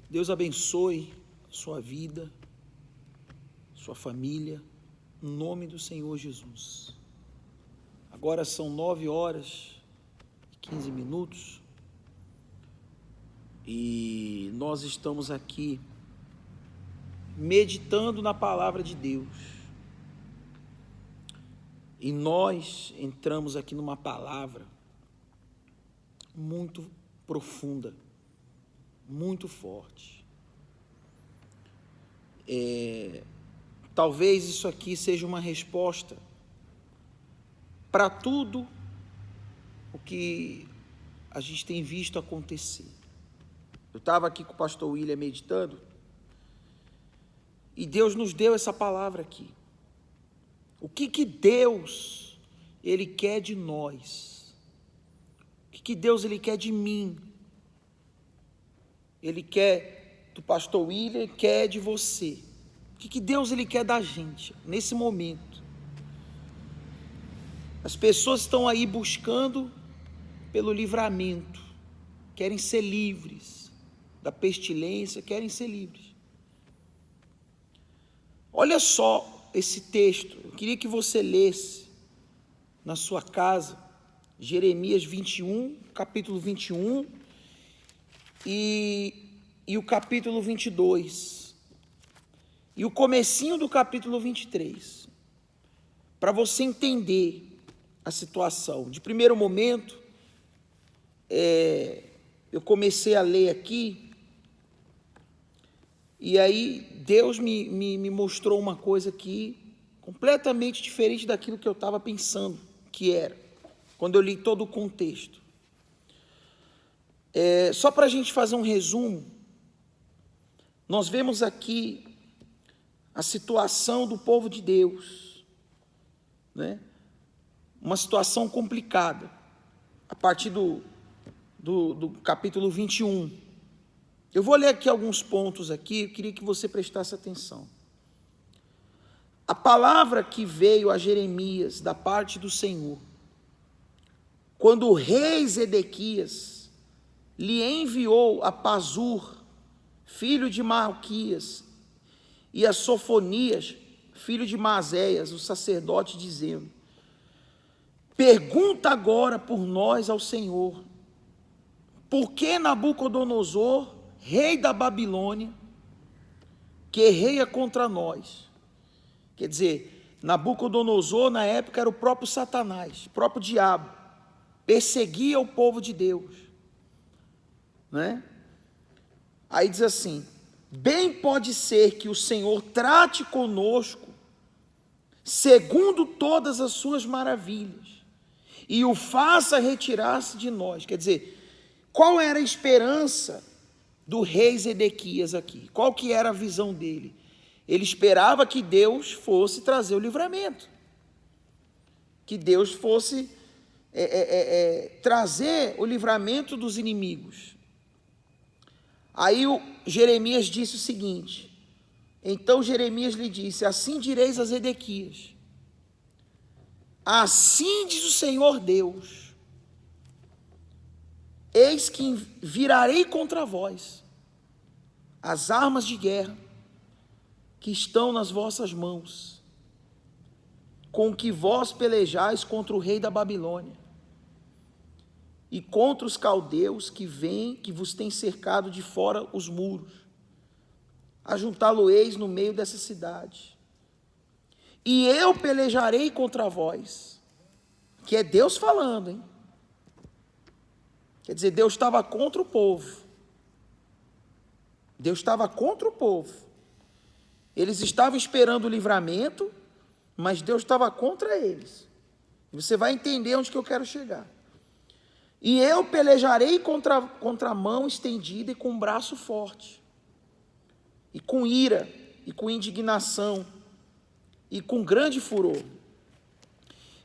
Deus abençoe sua vida, sua família, em nome do Senhor Jesus. Agora são 9h15 e nós estamos aqui meditando na palavra de Deus. E nós entramos aqui numa palavra muito profunda, muito forte. Talvez isso aqui seja uma resposta para tudo o que a gente tem visto acontecer. Eu estava aqui com o pastor William meditando e Deus nos deu essa palavra aqui. O que Deus, Ele quer de nós? O que Deus, Ele quer de mim? Ele quer do pastor William, Ele quer de você. O que Deus, Ele quer da gente, nesse momento? As pessoas estão aí buscando pelo livramento, querem ser livres da pestilência, querem ser livres. Olha só esse texto, eu queria que você lesse na sua casa, Jeremias 21, capítulo 21 e o capítulo 22 e o comecinho do capítulo 23, para você entender a situação. De primeiro momento, eu comecei a ler aqui, e aí Deus me mostrou uma coisa aqui completamente diferente daquilo que eu estava pensando que era, quando eu li todo o contexto. Só para a gente fazer um resumo, nós vemos aqui a situação do povo de Deus, né? Uma situação complicada, a partir do capítulo 21. Eu vou ler aqui alguns pontos aqui, eu queria que você prestasse atenção. A palavra que veio a Jeremias da parte do Senhor, quando o rei Zedequias lhe enviou a Pazur, filho de Malquias, e a Sofonias, filho de Maséias, o sacerdote, dizendo: pergunta agora por nós ao Senhor, por que Nabucodonosor, rei da Babilônia, guerreia contra nós? Quer dizer, Nabucodonosor na época era o próprio Satanás, o próprio diabo, perseguia o povo de Deus, né? Aí diz assim: bem pode ser que o Senhor trate conosco segundo todas as suas maravilhas e o faça retirar-se de nós. Quer dizer, qual era a esperança do rei Zedequias aqui? Qual que era a visão dele? Ele esperava que Deus fosse trazer o livramento, que Deus fosse trazer o livramento dos inimigos. Aí Jeremias disse o seguinte: então Jeremias lhe disse: assim direis a Zedequias, assim diz o Senhor Deus, eis que virarei contra vós as armas de guerra que estão nas vossas mãos, com que vós pelejais contra o rei da Babilônia e contra os caldeus que vêm, que vos têm cercado de fora os muros. Ajuntá-lo-eis no meio dessa cidade, e eu pelejarei contra vós. Que é Deus falando, hein? Quer dizer, Deus estava contra o povo. Deus estava contra o povo. Eles estavam esperando o livramento, mas Deus estava contra eles. E você vai entender onde que eu quero chegar. E eu pelejarei contra a mão estendida e com um braço forte, e com ira, e com indignação, e com grande furor.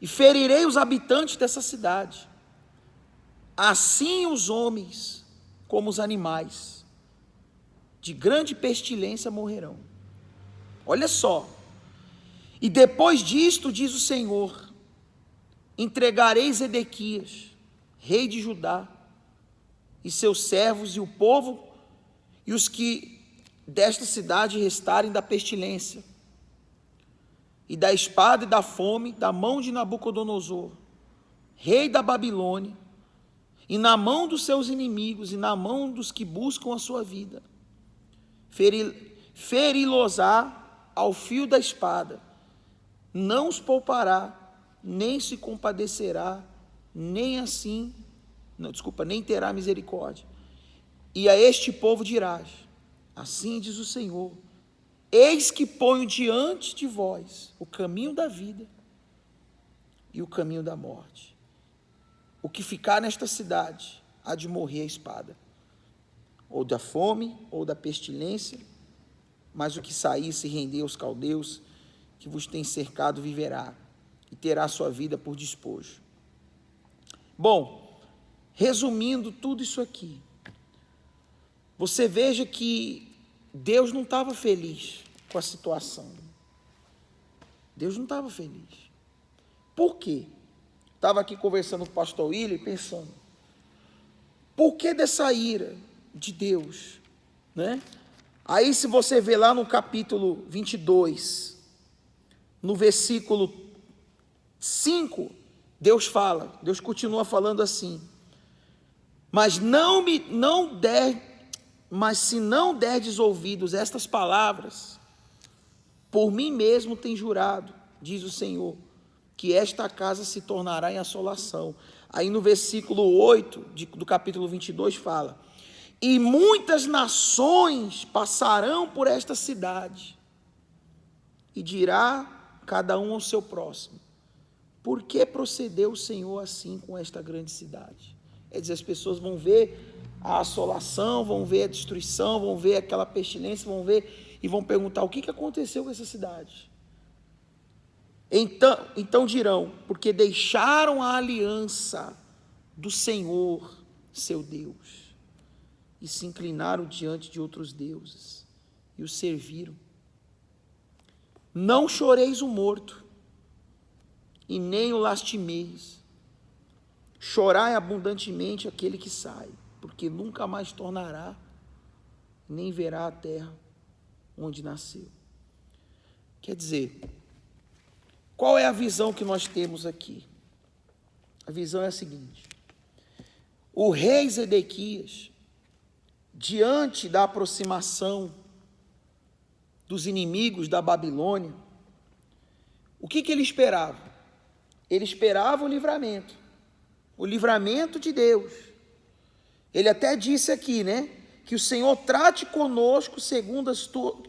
E ferirei os habitantes dessa cidade, assim os homens como os animais, de grande pestilência morrerão. Olha só. E depois disto, diz o Senhor, entregarei Zedequias, rei de Judá, e seus servos e o povo e os que desta cidade restarem da pestilência, e da espada e da fome, da mão de Nabucodonosor, rei da Babilônia, e na mão dos seus inimigos, e na mão dos que buscam a sua vida. Feri-los-á ao fio da espada, não os poupará, nem se compadecerá, nem terá misericórdia. E a este povo dirás: assim diz o Senhor, eis que ponho diante de vós o caminho da vida e o caminho da morte. O que ficar nesta cidade há de morrer a espada, ou da fome, ou da pestilência, mas o que sair se render aos caldeus, que vos tem cercado, viverá, e terá sua vida por despojo. Bom, resumindo tudo isso aqui, você veja que Deus não estava feliz com a situação. Deus não estava feliz. Por quê? Estava aqui conversando com o pastor William, pensando, por que dessa ira de Deus? Né? Aí se você vê lá no capítulo 22, no versículo 5, Deus continua falando assim: mas se não derdes ouvidos a estas palavras, por mim mesmo tem jurado, diz o Senhor, que esta casa se tornará em assolação. Aí no versículo 8 do capítulo 22 fala: e muitas nações passarão por esta cidade, e dirá cada um ao seu próximo: por que procedeu o Senhor assim com esta grande cidade? Quer dizer, as pessoas vão ver a assolação, vão ver a destruição, vão ver aquela pestilência, vão ver e vão perguntar: o que aconteceu com essa cidade? Então dirão: porque deixaram a aliança do Senhor, seu Deus, e se inclinaram diante de outros deuses, e os serviram. Não choreis o morto, e nem o lastimeis. Chorai abundantemente aquele que sai, porque nunca mais tornará, nem verá a terra onde nasceu. Quer dizer, qual é a visão que nós temos aqui? A visão é a seguinte: o rei Zedequias, diante da aproximação dos inimigos da Babilônia, o que ele esperava? Ele esperava o livramento de Deus. Ele até disse aqui, né, que o Senhor trate conosco segundo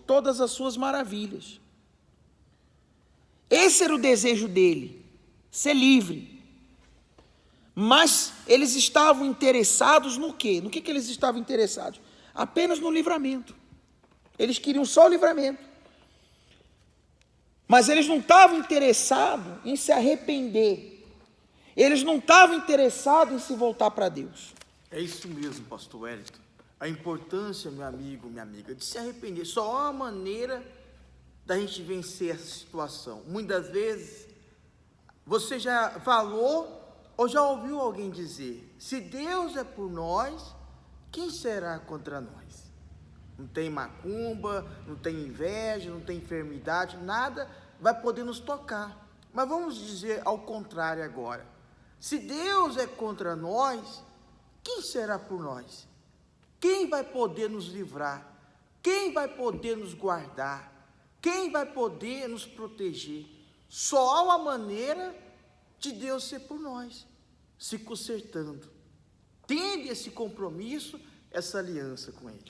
todas as suas maravilhas. Esse era o desejo dele, ser livre. Mas eles estavam interessados no quê? No que eles estavam interessados? Apenas no livramento. Eles queriam só o livramento. Mas eles não estavam interessados em se arrepender. Eles não estavam interessados em se voltar para Deus. É isso mesmo, pastor Wellington. A importância, meu amigo, minha amiga, de se arrepender. Só há uma maneira da gente vencer essa situação. Muitas vezes, você já falou ou já ouviu alguém dizer: se Deus é por nós, quem será contra nós? Não tem macumba, não tem inveja, não tem enfermidade, nada vai poder nos tocar. Mas vamos dizer ao contrário agora: se Deus é contra nós, quem será por nós? Quem vai poder nos livrar? Quem vai poder nos guardar? Quem vai poder nos proteger? Só há uma maneira de Deus ser por nós: se consertando, tendo esse compromisso, essa aliança com Ele.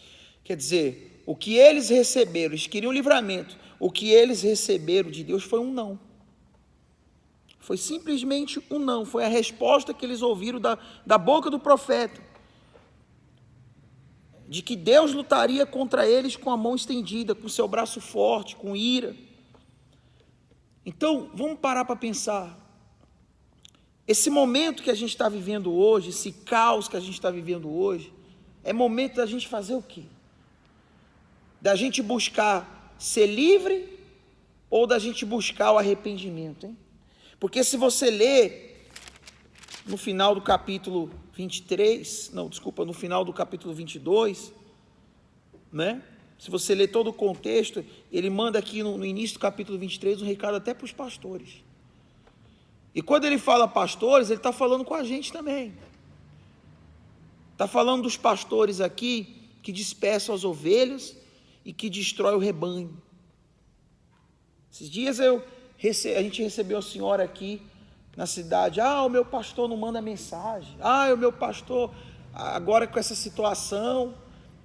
Quer dizer, o que eles receberam, eles queriam livramento, o que eles receberam de Deus foi um não. Foi simplesmente um não, foi a resposta que eles ouviram da boca do profeta, de que Deus lutaria contra eles com a mão estendida, com o seu braço forte, com ira. Então, vamos parar para pensar. Esse momento que a gente está vivendo hoje, esse caos que a gente está vivendo hoje, é momento da gente fazer o quê? Da gente buscar ser livre ou da gente buscar o arrependimento, hein? Porque se você ler no final do capítulo 23, no final do capítulo 22, né? Se você ler todo o contexto, ele manda aqui no início do capítulo 23 um recado até para os pastores. E quando ele fala pastores, ele está falando com a gente também. Está falando dos pastores aqui que dispersam as ovelhas e que destrói o rebanho. Esses dias a gente recebeu a senhora aqui na cidade. O meu pastor não manda mensagem. O meu pastor, agora com essa situação,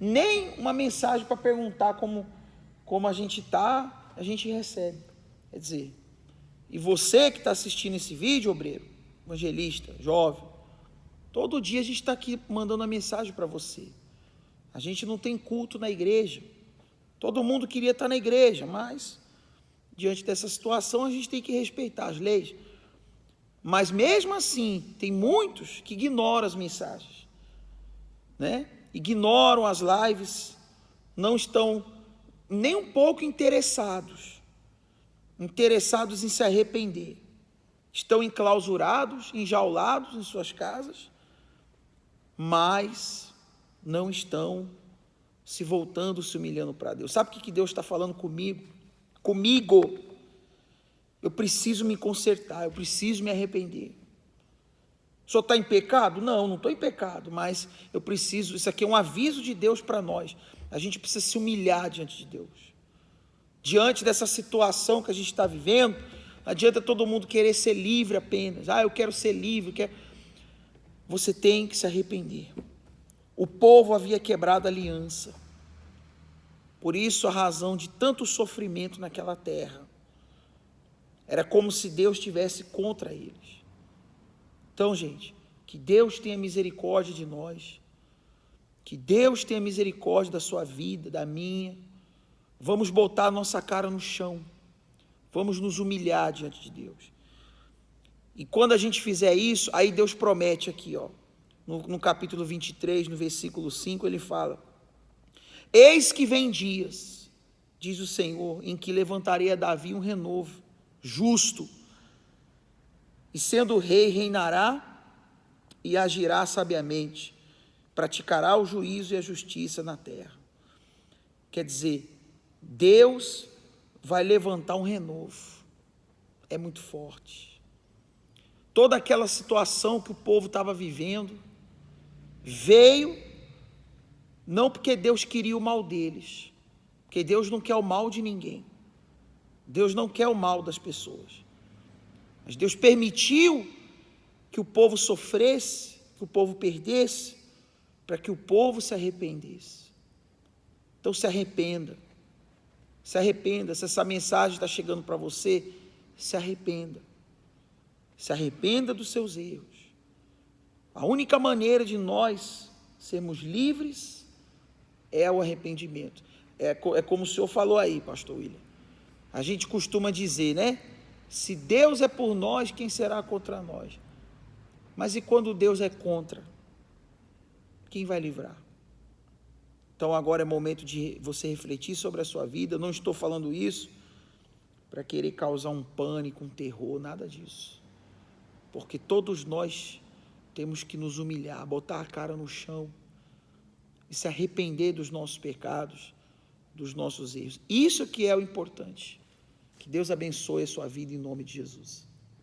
nem uma mensagem para perguntar como a gente está, a gente recebe. Quer dizer, e você que está assistindo esse vídeo, obreiro, evangelista, jovem, todo dia a gente está aqui mandando uma mensagem para você. A gente não tem culto na igreja. Todo mundo queria estar na igreja, mas diante dessa situação a gente tem que respeitar as leis. Mas mesmo assim, tem muitos que ignoram as mensagens, né? Ignoram as lives, não estão nem um pouco interessados em se arrepender. Estão enclausurados, enjaulados em suas casas, mas não estão se voltando, se humilhando para Deus. Sabe o que Deus está falando comigo? Eu preciso me consertar, eu preciso me arrepender. O senhor está em pecado? Não estou em pecado, mas eu preciso, isso aqui é um aviso de Deus para nós. A gente precisa se humilhar diante de Deus. Diante dessa situação que a gente está vivendo, não adianta todo mundo querer ser livre apenas. Eu quero ser livre, Você tem que se arrepender. O povo havia quebrado a aliança. Por isso a razão de tanto sofrimento naquela terra. Era como se Deus estivesse contra eles. Então, gente, que Deus tenha misericórdia de nós. Que Deus tenha misericórdia da sua vida, da minha. Vamos botar a nossa cara no chão. Vamos nos humilhar diante de Deus. E quando a gente fizer isso, aí Deus promete aqui, no capítulo 23, no versículo 5, ele fala: eis que vem dias, diz o Senhor, em que levantarei a Davi um renovo, justo, e sendo rei, reinará e agirá sabiamente, praticará o juízo e a justiça na terra. Quer dizer, Deus vai levantar um renovo. É muito forte. Toda aquela situação que o povo estava vivendo, veio, não porque Deus queria o mal deles, porque Deus não quer o mal de ninguém. Deus não quer o mal das pessoas. Mas Deus permitiu que o povo sofresse, que o povo perdesse, para que o povo se arrependesse. Então se arrependa. Se arrependa. Se essa mensagem está chegando para você, se arrependa. Se arrependa dos seus erros. A única maneira de nós sermos livres é o arrependimento. É como o senhor falou aí, pastor William. A gente costuma dizer, né? Se Deus é por nós, quem será contra nós? Mas e quando Deus é contra? Quem vai livrar? Então agora é momento de você refletir sobre a sua vida. Eu não estou falando isso para querer causar um pânico, um terror, nada disso. Porque todos nós temos que nos humilhar, botar a cara no chão e se arrepender dos nossos pecados, dos nossos erros. Isso que é o importante. Que Deus abençoe a sua vida em nome de Jesus.